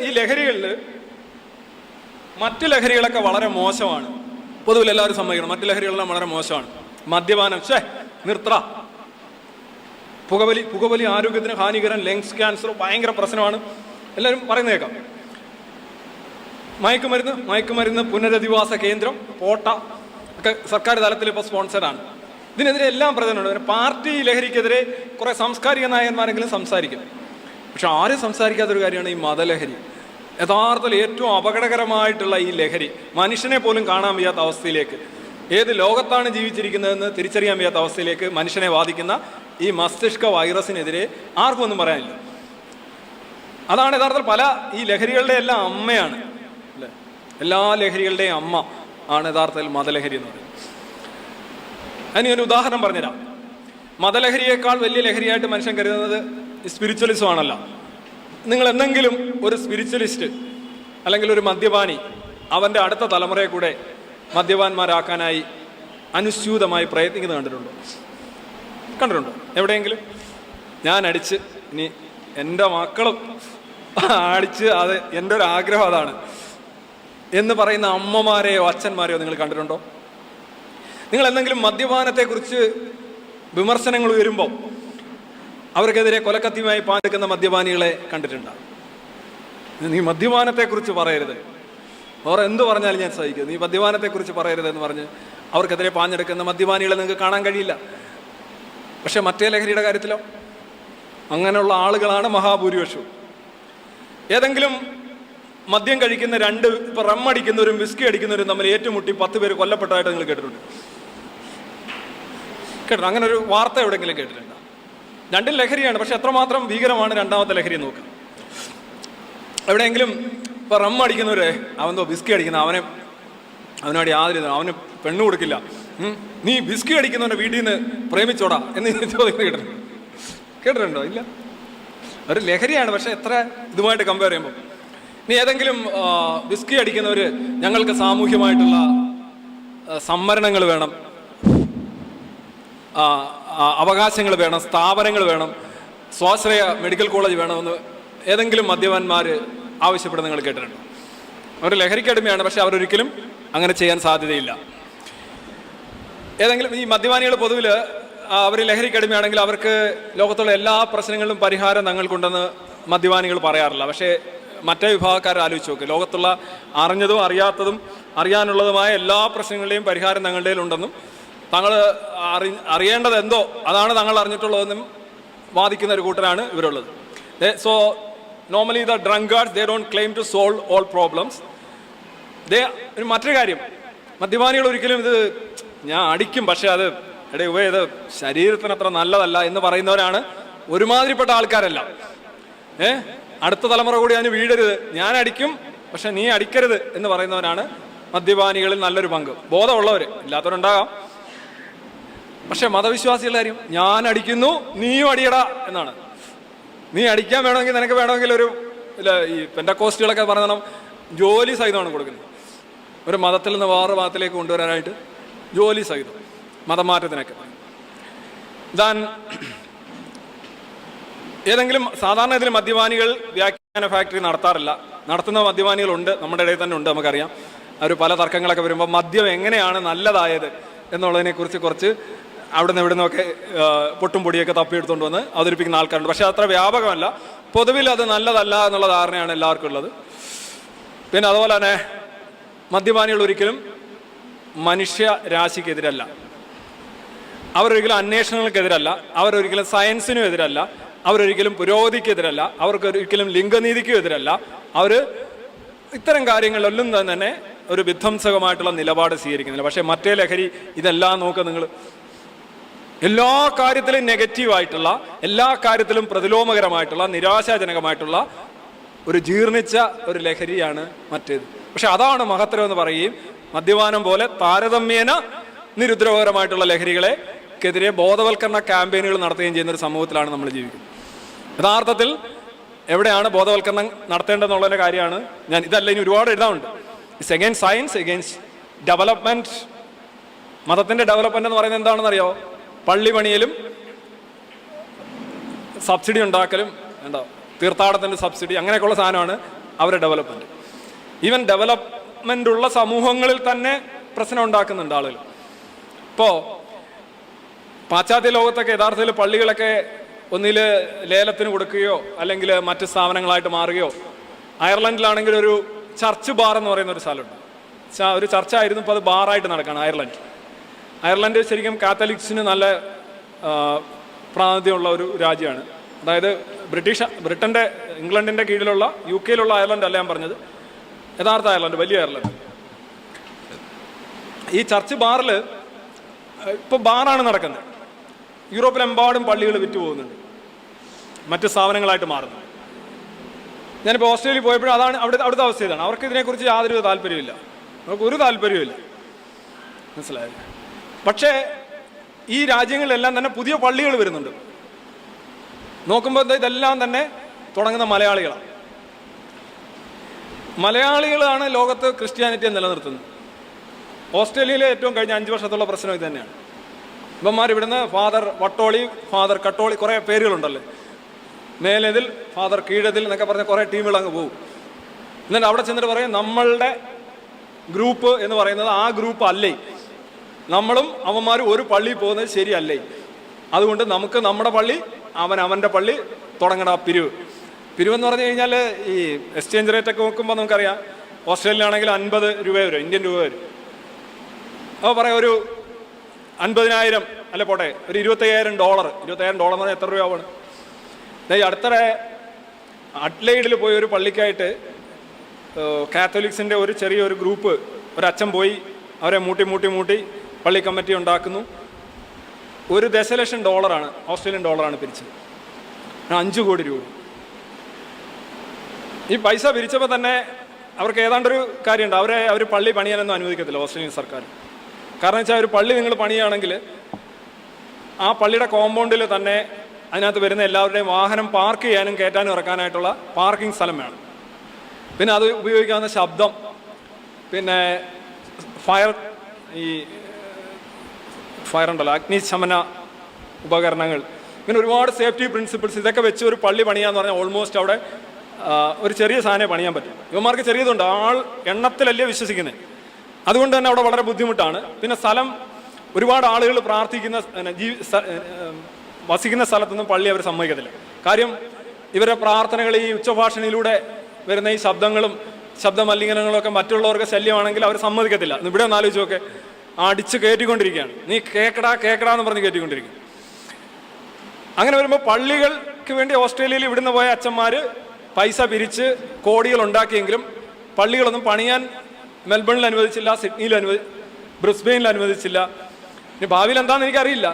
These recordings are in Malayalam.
ഈ ലഹരികളിൽ മറ്റു ലഹരികളൊക്കെ വളരെ മോശമാണ്. പൊതുവിൽ എല്ലാവരും സമ്മതിക്കണം, മറ്റു ലഹരികളെല്ലാം വളരെ മോശമാണ്. മദ്യപാനം നിർത്തറ, പുകവലി ആരോഗ്യത്തിന് ഹാനികരം, ലങ്സ് ക്യാൻസർ ഭയങ്കര പ്രശ്നമാണ്, എല്ലാവരും പറയുന്ന കേൾക്കാം. മയക്കുമരുന്ന് പുനരധിവാസ കേന്ദ്രം, പോട്ട ഒക്കെ സർക്കാർ തലത്തിൽ ഇപ്പോൾ സ്പോൺസർഡാണ്. ഇതിനെതിരെ എല്ലാം പ്രചരണമുണ്ട്. പാർട്ടി ലഹരിക്കെതിരെ കുറേ സാംസ്കാരിക നായകന്മാരെങ്കിലും സംസാരിക്കും. പക്ഷെ ആരും സംസാരിക്കാത്തൊരു കാര്യമാണ് ഈ മതലഹരി. യഥാർത്ഥത്തിൽ ഏറ്റവും അപകടകരമായിട്ടുള്ള ഈ ലഹരി മനുഷ്യനെ പോലും കാണാൻ വയ്യാത്ത അവസ്ഥയിലേക്ക്, ഏത് ലോകത്താണ് ജീവിച്ചിരിക്കുന്നതെന്ന് തിരിച്ചറിയാൻ വയ്യാത്ത അവസ്ഥയിലേക്ക് മനുഷ്യനെ ബാധിക്കുന്ന ഈ മസ്തിഷ്ക വൈറസിനെതിരെ ആർക്കും ഒന്നും പറയാനില്ല. അതാണ് യഥാർത്ഥത്തിൽ പല ഈ ലഹരികളുടെ എല്ലാം അമ്മയാണ് അല്ലേ, എല്ലാ ലഹരികളുടെയും അമ്മ ആണ് യഥാർത്ഥത്തിൽ മതലഹരി എന്ന് പറയുന്നത്. അതിന് ഒരു ഉദാഹരണം പറഞ്ഞുതരാം. മതലഹരിയേക്കാൾ വലിയ ലഹരിയായിട്ട് മനുഷ്യൻ കരുതുന്നത് സ്പിരിച്വലിസം ആണല്ലോ. നിങ്ങൾ എന്തെങ്കിലും ഒരു സ്പിരിച്വലിസ്റ്റ് അല്ലെങ്കിൽ ഒരു മദ്യപാനി അവൻ്റെ അടുത്ത തലമുറയെ കൂടെ മദ്യപാന്മാരാക്കാനായി അനുസ്യൂതമായി പ്രയത്നിക്കുന്നത് കണ്ടിട്ടുണ്ടോ എവിടെയെങ്കിലും? ഞാൻ അടിച്ച് ഇനി എൻ്റെ മക്കളും അടിച്ച്, അത് എൻ്റെ ഒരു ആഗ്രഹം അതാണ് എന്ന് പറയുന്ന അമ്മമാരെയോ അച്ഛന്മാരെയോ നിങ്ങൾ കണ്ടിട്ടുണ്ടോ? നിങ്ങൾ എന്തെങ്കിലും മദ്യപാനത്തെക്കുറിച്ച് വിമർശനങ്ങൾ ഉയരുമ്പോൾ അവർക്കെതിരെ കൊലക്കത്തിയുമായി പാഞ്ഞെടുക്കുന്ന മദ്യപാനികളെ കണ്ടിട്ടുണ്ടാകും. നീ മദ്യപാനത്തെക്കുറിച്ച് പറയരുത്, അവർ എന്ത് പറഞ്ഞാലും ഞാൻ സഹിക്കും, നീ മദ്യപാനത്തെക്കുറിച്ച് പറയരുതെന്ന് പറഞ്ഞ് അവർക്കെതിരെ പാഞ്ഞെടുക്കുന്ന മദ്യപാനികളെ നിങ്ങൾക്ക് കാണാൻ കഴിയില്ല. പക്ഷെ മറ്റേ ലഹരിയുടെ കാര്യത്തിലോ അങ്ങനെയുള്ള ആളുകളാണ് മഹാഭൂരിപക്ഷവും. ഏതെങ്കിലും മദ്യം കഴിക്കുന്ന രണ്ട്, ഇപ്പൊ റമ്മടിക്കുന്നവരും വിസ്കി അടിക്കുന്നവരും തമ്മിൽ ഏറ്റുമുട്ടി 10 പേര് കൊല്ലപ്പെട്ടതായിട്ട് നിങ്ങൾ കേട്ടിട്ടുണ്ട്? അങ്ങനെ ഒരു വാർത്ത എവിടെയെങ്കിലും കേട്ടിട്ടുണ്ടോ? രണ്ടും ലഹരിയാണ്, പക്ഷെ എത്രമാത്രം ഭീകരമാണ് രണ്ടാമത്തെ ലഹരി നോക്കുക. എവിടെയെങ്കിലും ഇപ്പൊ റമ്മ അടിക്കുന്നവരെ അവനെന്തോ വിസ്കി അടിക്കുന്ന അവനോട് യാതൊരു അവന് പെണ്ണു കൊടുക്കില്ല, നീ വിസ്കി അടിക്കുന്നവന്റെ വീട്ടിൽ നിന്ന് പ്രേമിച്ചോടാ എന്ന് ചോദിക്കുന്നത് കേട്ടിട്ടുണ്ടോ? ഇല്ല. ഒരു ലഹരിയാണ്, പക്ഷെ എത്ര ഇതുമായിട്ട് കമ്പയർ ചെയ്യുമ്പോൾ. ഇനി ഏതെങ്കിലും വിസ്കി അടിക്കുന്നവർ ഞങ്ങൾക്ക് സാമൂഹ്യമായിട്ടുള്ള സംവരണങ്ങൾ വേണം, അവകാശങ്ങൾ വേണം, സ്ഥാപനങ്ങൾ വേണം, സ്വാശ്രയ മെഡിക്കൽ കോളേജ് വേണമെന്ന് ഏതെങ്കിലും മദ്യപാന്മാർ ആവശ്യപ്പെടുന്ന നിങ്ങൾ കേട്ടിട്ടുണ്ടോ? അവർ ലഹരിക്കടിമയാണ്, പക്ഷെ അവരൊരിക്കലും അങ്ങനെ ചെയ്യാൻ സാധ്യതയില്ല. ഏതെങ്കിലും ഈ മദ്യപാനികൾ പൊതുവിൽ അവർ ലഹരിക്കടിമയാണെങ്കിൽ അവർക്ക് ലോകത്തുള്ള എല്ലാ പ്രശ്നങ്ങളിലും പരിഹാരം തങ്ങൾക്കുണ്ടെന്ന് മദ്യപാനികൾ പറയാറില്ല. പക്ഷേ മറ്റേ വിഭാഗക്കാർ ആലോചിച്ച് നോക്ക്, ലോകത്തുള്ള അറിഞ്ഞതും അറിയാത്തതും അറിയാനുള്ളതുമായ എല്ലാ പ്രശ്നങ്ങളുടെയും പരിഹാരം തങ്ങളുടെ ഉണ്ടെന്നും തങ്ങൾ അറിയേണ്ടത് എന്തോ അതാണ് തങ്ങൾ അറിഞ്ഞിട്ടുള്ളതെന്നും വാദിക്കുന്ന ഒരു കൂട്ടരാണ് ഇവരുള്ളത്. So normally the drunkards they don't claim to solve all problems. മറ്റൊരു കാര്യം, മദ്യപാനികൾ ഒരിക്കലും ഇത് ഞാൻ അടിക്കും പക്ഷെ അത് ഇത് ശരീരത്തിന് അത്ര നല്ലതല്ല എന്ന് പറയുന്നവരാണ് ഒരുമാതിരിപ്പെട്ട ആൾക്കാരല്ല. അടുത്ത തലമുറ കൂടി അതിന് വീഴരുത്, ഞാൻ അടിക്കും പക്ഷെ നീ അടിക്കരുത് എന്ന് പറയുന്നവരാണ് മദ്യപാനികളിൽ നല്ലൊരു പങ്ക്. ബോധമുള്ളവർ, ഇല്ലാത്തവരുണ്ടാകാം. പക്ഷെ മതവിശ്വാസികളുടെ കാര്യം, ഞാൻ അടിക്കുന്നു നീയും അടിയടാ എന്നാണ്. നീ അടിക്കാൻ വേണമെങ്കിൽ നിനക്ക് വേണമെങ്കിൽ ഒരു ഈ പെന്തക്കോസ്റ്റുകളൊക്കെ പറയണം ജോലി സഹിതമാണ് കൊടുക്കുന്നത്. ഒരു മതത്തിൽ നിന്ന് വേറെ മതത്തിലേക്ക് കൊണ്ടുവരാനായിട്ട് ജോലി സഹിതം, മതമാറ്റത്തിനൊക്കെ. ഏതെങ്കിലും സാധാരണ ഇതിൽ മദ്യപാനികൾ വ്യാഖ്യാന ഫാക്ടറി നടത്താറില്ല. നടത്തുന്ന മദ്യപാനികളുണ്ട്, നമ്മുടെ ഇടയിൽ തന്നെ ഉണ്ട്, നമുക്കറിയാം. അവർ പല തർക്കങ്ങളൊക്കെ വരുമ്പോൾ മദ്യം എങ്ങനെയാണ് നല്ലതായത് എന്നുള്ളതിനെക്കുറിച്ച് കുറച്ച് അവിടുന്ന് ഇവിടുന്നൊക്കെ പൊട്ടും പൊടിയൊക്കെ തപ്പിയെടുത്തുകൊണ്ട് വന്ന് അവതരിപ്പിക്കുന്ന ആൾക്കാരുണ്ട്. പക്ഷെ അത്ര വ്യാപകമല്ല. പൊതുവിൽ അത് നല്ലതല്ല എന്നുള്ള ധാരണയാണ് എല്ലാവർക്കും ഉള്ളത്. പിന്നെ അതുപോലെ തന്നെ മദ്യപാനികൾ ഒരിക്കലും മനുഷ്യ രാശിക്കെതിരല്ല, അവരൊരിക്കലും അന്വേഷണങ്ങൾക്കെതിരല്ല, അവരൊരിക്കലും സയൻസിനും എതിരല്ല, അവരൊരിക്കലും പുരോഗതിക്കെതിരല്ല, അവർക്കൊരിക്കലും ലിംഗനീതിക്കും എതിരല്ല. അവർ ഇത്തരം കാര്യങ്ങളിലൊന്നും തന്നെ ഒരു വിധ്വംസകമായിട്ടുള്ള നിലപാട് സ്വീകരിക്കുന്നില്ല. പക്ഷേ മറ്റേ ലഹരി ഇതെല്ലാം നോക്കുക നിങ്ങൾ, എല്ലാ കാര്യത്തിലും നെഗറ്റീവായിട്ടുള്ള, എല്ലാ കാര്യത്തിലും പ്രതിലോമകരമായിട്ടുള്ള, നിരാശാജനകമായിട്ടുള്ള ഒരു ജീർണിച്ച ഒരു ലഹരിയാണ് മറ്റേത്. പക്ഷെ അതാണ് മഹത്തരം എന്ന് പറയുകയും മദ്യപാനം പോലെ താരതമ്യേന നിരുദ്രവകരമായിട്ടുള്ള ലഹരികളെക്കെതിരെ ബോധവൽക്കരണ ക്യാമ്പയിനുകൾ നടത്തുകയും ചെയ്യുന്ന ഒരു സമൂഹത്തിലാണ് നമ്മൾ ജീവിക്കുന്നത്. യഥാർത്ഥത്തിൽ എവിടെയാണ് ബോധവൽക്കരണം നടത്തേണ്ടതെന്നുള്ളതിൻ്റെ കാര്യമാണ് ഞാൻ, ഇതല്ല ഇനി ഒരുപാട് എഴുതാറുണ്ട്. It's against science, against development. മതത്തിൻ്റെ ഡെവലപ്മെൻറ്റ് എന്ന് പറയുന്നത് എന്താണെന്ന് അറിയാമോ? പള്ളി പണിയലും സബ്സിഡി ഉണ്ടാക്കലും, തീർത്ഥാടനത്തിൻ്റെ സബ്സിഡി, അങ്ങനെയൊക്കെയുള്ള സാധനമാണ് അവരുടെ ഡെവലപ്മെൻറ്റ്. ഈവൻ ഡെവലപ്മെൻ്റ് ഉള്ള സമൂഹങ്ങളിൽ തന്നെ പ്രശ്നം ഉണ്ടാക്കുന്നുണ്ട് ആളുകൾ. ഇപ്പോൾ പാശ്ചാത്യ ലോകത്തൊക്കെ യഥാർത്ഥത്തിൽ പള്ളികളൊക്കെ ഒന്നിൽ ലേലത്തിന് കൊടുക്കുകയോ അല്ലെങ്കിൽ മറ്റ് സ്ഥാപനങ്ങളായിട്ട് മാറുകയോ, അയർലൻഡിലാണെങ്കിൽ ഒരു ചർച്ച് ബാർ എന്ന് പറയുന്ന ഒരു സ്ഥലമുണ്ട്. ഒരു ചർച്ചായിരുന്നു, ഇപ്പോൾ അത് ബാറായിട്ട് നടക്കുകയാണ് അയർലൻഡ് ശരിക്കും കാത്തലിക്സിന് നല്ല പ്രാതിനിധ്യമുള്ള ഒരു രാജ്യമാണ്. അതായത് ബ്രിട്ടൻ്റെ ഇംഗ്ലണ്ടിൻ്റെ കീഴിലുള്ള UK അയർലൻഡ് അല്ല ഞാൻ പറഞ്ഞത്, യഥാർത്ഥ അയർലൻഡ്, വലിയ അയർലൻഡ്. ഈ ചർച്ച് ബാറിൽ ഇപ്പോൾ ബാറാണ് നടക്കുന്നത്. യൂറോപ്പിലെമ്പാടും പള്ളികൾ വിറ്റ് പോകുന്നുണ്ട്, മറ്റ് സ്ഥാപനങ്ങളായിട്ട് മാറുന്നു. ഞാനിപ്പോൾ ഓസ്ട്രേലിയയിൽ പോയപ്പോഴും അതാണ് അവിടുത്തെ അവസ്ഥ. ഇതാണ്. അവർക്ക് ഇതിനെക്കുറിച്ച് യാതൊരു താല്പര്യമില്ല, അവർക്കൊരു താല്പര്യമില്ല, മനസ്സിലായില്ല. പക്ഷേ ഈ രാജ്യങ്ങളിലെല്ലാം തന്നെ പുതിയ പള്ളികൾ വരുന്നുണ്ട്. നോക്കുമ്പോൾ ഇതെല്ലാം തന്നെ തുടങ്ങുന്ന മലയാളികളാണ് ലോകത്ത് ക്രിസ്ത്യാനിറ്റിയെ നിലനിർത്തുന്നത്. ഓസ്ട്രേലിയയിലെ ഏറ്റവും കഴിഞ്ഞ 5 വർഷത്തുള്ള പ്രശ്നം ഇത് തന്നെയാണ്. ഇവന്മാർ ഇവിടുന്ന് ഫാദർ വട്ടോളി, ഫാദർ കട്ടോളി, കുറേ പേരുകളുണ്ടല്ലേ, മേലതിൽ, ഫാദർ കീഴതിൽ എന്നൊക്കെ പറഞ്ഞ കുറേ ടീമുകൾ അങ്ങ് പോകും. എന്നിട്ട് അവിടെ ചെന്നിട്ട് പറയും നമ്മളുടെ ഗ്രൂപ്പ് എന്ന് പറയുന്നത് ആ ഗ്രൂപ്പ് അല്ലേ, നമ്മളും അവന്മാരും ഒരു പള്ളിയിൽ പോകുന്നത് ശരിയല്ലേ, അതുകൊണ്ട് നമുക്ക് നമ്മുടെ പള്ളി, അവൻ്റെ പള്ളി തുടങ്ങണ. പിരിവെന്ന് പറഞ്ഞു കഴിഞ്ഞാൽ ഈ എക്സ്ചേഞ്ച് റേറ്റ് ഒക്കെ നോക്കുമ്പോൾ നമുക്കറിയാം, ഓസ്ട്രേലിയയിലാണെങ്കിൽ 50 രൂപ വരും, ഇന്ത്യൻ രൂപ വരും. അപ്പോൾ പറയാം ഒരു 50,000 അല്ലെ പോട്ടെ, ഒരു $25,000 എന്ന് പറഞ്ഞാൽ എത്ര രൂപയാണ്? ഈ അടുത്തിടെ അഡ്ലൈഡിൽ പോയി ഒരു പള്ളിക്കായിട്ട് കാത്തലിക്സിൻ്റെ ഒരു ചെറിയൊരു ഗ്രൂപ്പ്, ഒരച്ഛൻ പോയി അവരെ മൂട്ടി പള്ളി കമ്മിറ്റി ഉണ്ടാക്കുന്നു. $1 ദശലക്ഷം ഓസ്ട്രേലിയൻ ഡോളറാണ് പിരിച്ചത്, 5 കോടി രൂപ. ഈ പൈസ പിരിച്ചപ്പോൾ തന്നെ അവർക്ക് ഏതാണ്ടൊരു കാര്യമുണ്ട്, അവർ പള്ളി പണിയാനൊന്നും അനുവദിക്കത്തില്ല ഓസ്ട്രേലിയൻ സർക്കാർ. കാരണം വെച്ചാൽ ഒരു പള്ളി നിങ്ങൾ പണിയുകയാണെങ്കിൽ ആ പള്ളിയുടെ കോമ്പൗണ്ടിൽ തന്നെ അതിനകത്ത് വരുന്ന എല്ലാവരുടെയും വാഹനം പാർക്ക് ചെയ്യാനും കയറ്റാനും ഇറക്കാനായിട്ടുള്ള പാർക്കിംഗ് സ്ഥലം വേണം. പിന്നെ അത് ഉപയോഗിക്കാവുന്ന ശബ്ദം, പിന്നെ ഫയർ ഉണ്ടല്ലോ, അഗ്നിശമന ഉപകരണങ്ങൾ, പിന്നെ ഒരുപാട് സേഫ്റ്റി പ്രിൻസിപ്പിൾസ്, ഇതൊക്കെ വെച്ച് ഒരു പള്ളി പണിയാന്ന് പറഞ്ഞാൽ ഓൾമോസ്റ്റ് അവിടെ ഒരു ചെറിയ സാധനം പണിയാൻ പറ്റും. ഇവന്മാർക്ക് ചെറിയതുണ്ട്, എണ്ണത്തിലല്ലേ വിശ്വസിക്കുന്നത്, അതുകൊണ്ട് തന്നെ അവിടെ വളരെ ബുദ്ധിമുട്ടാണ്. പിന്നെ സ്ഥലം, ഒരുപാട് ആളുകൾ പ്രാർത്ഥിക്കുന്ന വസിക്കുന്ന സ്ഥലത്തൊന്നും പള്ളി അവർ സമ്മതിക്കത്തില്ല. കാര്യം ഇവരുടെ പ്രാർത്ഥനകൾ ഈ ഉച്ചഭാഷണിയിലൂടെ വരുന്ന ഈ ശബ്ദ മലിനീകരണങ്ങളൊക്കെ മറ്റുള്ളവർക്ക് ശല്യമാണെങ്കിൽ അവർ സമ്മതിക്കത്തില്ല. ഇവിടെ ഒന്ന് ആലോചിച്ച് നോക്കെ, അടിച്ച് കയറ്റിക്കൊണ്ടിരിക്കുകയാണ്, നീ കേക്കടാ എന്ന് പറഞ്ഞ് കയറ്റിക്കൊണ്ടിരിക്കും. അങ്ങനെ വരുമ്പോൾ പള്ളികൾക്ക് വേണ്ടി ഓസ്ട്രേലിയയിൽ ഇവിടുന്ന് പോയ അച്ഛന്മാർ പൈസ പിരിച്ച് കോടികൾ ഉണ്ടാക്കിയെങ്കിലും പള്ളികളൊന്നും പണിയാൻ മെൽബണിൽ അനുവദിച്ചില്ല, സിഡ്നിയിൽ ബ്രിസ്ബെയിനിൽ അനുവദിച്ചില്ല. ഇനി ഭാവിയിൽ എന്താണെന്ന് എനിക്കറിയില്ല.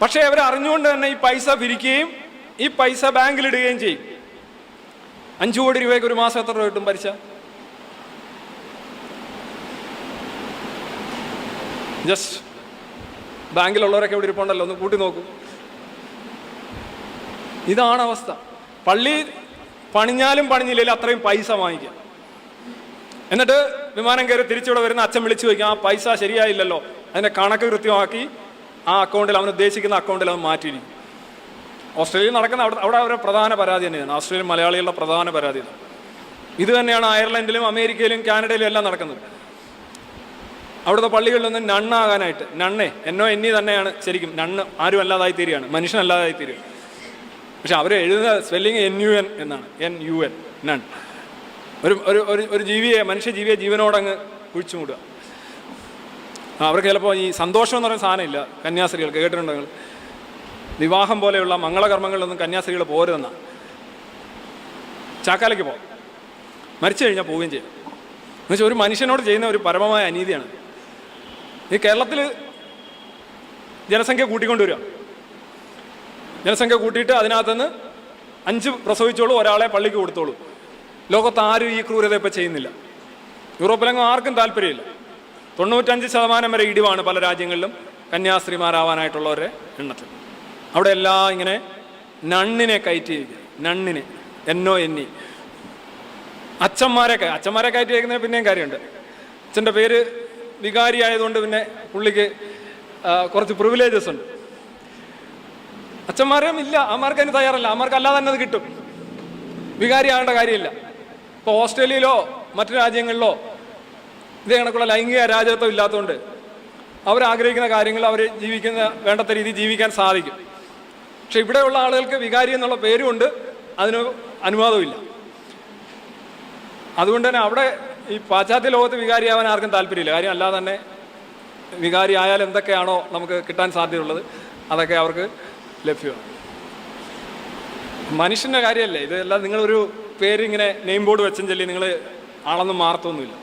പക്ഷേ അവർ അറിഞ്ഞുകൊണ്ട് തന്നെ ഈ പൈസ പിരിക്കുകയും ഈ പൈസ ബാങ്കിലിടുകയും ചെയ്യും. 5 കോടി രൂപയ്ക്ക് ഒരു മാസം എത്ര രൂപ കിട്ടും പലിശ? ജസ്റ്റ് ബാങ്കിലുള്ളവരൊക്കെ ഇവിടെ ഇരിപ്പുണ്ടല്ലോ, ഒന്ന് കൂട്ടി നോക്കൂ. ഇതാണ് അവസ്ഥ. പള്ളി പണിഞ്ഞാലും പണിഞ്ഞില്ലെങ്കിലും അത്രയും പൈസ വാങ്ങിക്കാം. എന്നിട്ട് വിമാനം കയറി തിരിച്ചിവിടെ വരുന്ന അച്ഛൻ വിളിച്ചു വയ്ക്കും, ആ പൈസ ശരിയായില്ലല്ലോ, അതിൻ്റെ കണക്ക് കൃത്യമാക്കി ആ അക്കൗണ്ടിൽ, അവൻ ഉദ്ദേശിക്കുന്ന അക്കൗണ്ടിൽ അവൻ മാറ്റിയിരിക്കും. ഓസ്ട്രേലിയയിൽ നടക്കുന്ന അവിടെ അവരുടെ പ്രധാന പരാതി തന്നെയാണ്, ഓസ്ട്രേലിയൻ മലയാളികളുടെ പ്രധാന പരാതി ഇത് തന്നെയാണ്. അയർലൻഡിലും അമേരിക്കയിലും കാനഡയിലും എല്ലാം നടക്കുന്നത്. അവിടുത്തെ പള്ളികളിലൊന്നും നണ്ണാകാനായിട്ട്, NONE തന്നെയാണ് ശരിക്കും, നണ്ണ് ആരും അല്ലാതായി തീരുകയാണ്, മനുഷ്യനല്ലാതായി തീരുകയാണ്. പക്ഷെ അവർ എഴുതുന്ന സ്പെല്ലിങ് NUN എന്നാണ്, NUN, നൺ. ഒരു ജീവിയെ, മനുഷ്യജീവിയെ ജീവനോടങ്ങ് കുഴിച്ചു മൂടുക. അവർക്ക് ചിലപ്പോൾ ഈ സന്തോഷം എന്ന് പറയുന്ന സാധനം ഇല്ല. കന്യാസ്ത്രീകൾക്ക് കേട്ടിട്ടുണ്ടോ നിങ്ങൾ? വിവാഹം പോലെയുള്ള മംഗളകർമ്മങ്ങളിലൊന്നും കന്യാസ്ത്രീകൾ പോരുതെന്നാണ്. ചാക്കാലയ്ക്ക് പോകാം, മരിച്ചു കഴിഞ്ഞാൽ പോവുകയും ചെയ്യും. എന്നുവെച്ചാൽ ഒരു മനുഷ്യനോട് ചെയ്യുന്ന ഒരു പരമമായ അനീതിയാണ്. ഈ കേരളത്തിൽ ജനസംഖ്യ കൂട്ടിക്കൊണ്ടുവരിക, ജനസംഖ്യ കൂട്ടിയിട്ട് അതിനകത്തുനിന്ന് 5 പ്രസവിച്ചോളൂ, ഒരാളെ പള്ളിക്ക് കൊടുത്തോളൂ. ലോകത്ത് ആരും ഈ ക്രൂരത ഇപ്പോൾ ചെയ്യുന്നില്ല. യൂറോപ്പിലെങ്ങും ആർക്കും താല്പര്യമില്ല. 95% വരെ ഇടിവാണ് പല രാജ്യങ്ങളിലും കന്യാസ്ത്രീമാരാവാനായിട്ടുള്ളവരുടെ എണ്ണത്തിൽ. അവിടെ എല്ലാം ഇങ്ങനെ നണ്ണിനെ കയറ്റി, നണ്ണിനെ, NONE. അച്ഛന്മാരെ കയറ്റി വയ്ക്കുന്നതിന് പിന്നെയും കാര്യമുണ്ട്. അച്ഛൻ്റെ പേര് വികാരി ആയതുകൊണ്ട് പിന്നെ പുള്ളിക്ക് കുറച്ച് പ്രിവിലേജസ് ഉണ്ട്. അച്ഛന്മാരെയും ഇല്ല, അമ്മമാർക്ക് അതിന് തയ്യാറല്ല, അമ്മമാർക്ക് അല്ലാതെ തന്നെ അത് കിട്ടും. വികാരിയാകേണ്ട കാര്യമില്ല. ഇപ്പോൾ ഓസ്ട്രേലിയയിലോ മറ്റു രാജ്യങ്ങളിലോ ഇതേ കണക്കുള്ള ലൈംഗിക അരാജകത്വം ഇല്ലാത്തതുകൊണ്ട് അവരാഗ്രഹിക്കുന്ന കാര്യങ്ങൾ അവർ ജീവിക്കുന്ന വേണ്ടത്ര രീതിയിൽ ജീവിക്കാൻ സാധിക്കും. പക്ഷെ ഇവിടെയുള്ള ആളുകൾക്ക് വികാരി എന്നുള്ള പേരുമുണ്ട്, അതിന് അനുവാദമില്ല. അതുകൊണ്ട് തന്നെ അവിടെ ഈ പാശ്ചാത്യ ലോകത്ത് വികാരിയാവാൻ ആർക്കും താല്പര്യമില്ല. കാര്യം അല്ലാതെ തന്നെ വികാരി ആയാൽ എന്തൊക്കെയാണോ നമുക്ക് കിട്ടാൻ സാധ്യതയുള്ളത് അതൊക്കെ അവർക്ക് ലഭ്യമാണ്. മനുഷ്യൻ്റെ കാര്യമല്ലേ ഇതെല്ലാം. നിങ്ങളൊരു പേരിങ്ങനെ നെയിം ബോർഡ് വെച്ചും ചൊല്ലി നിങ്ങൾ ആളൊന്നും മാറത്തൊന്നുമില്ല.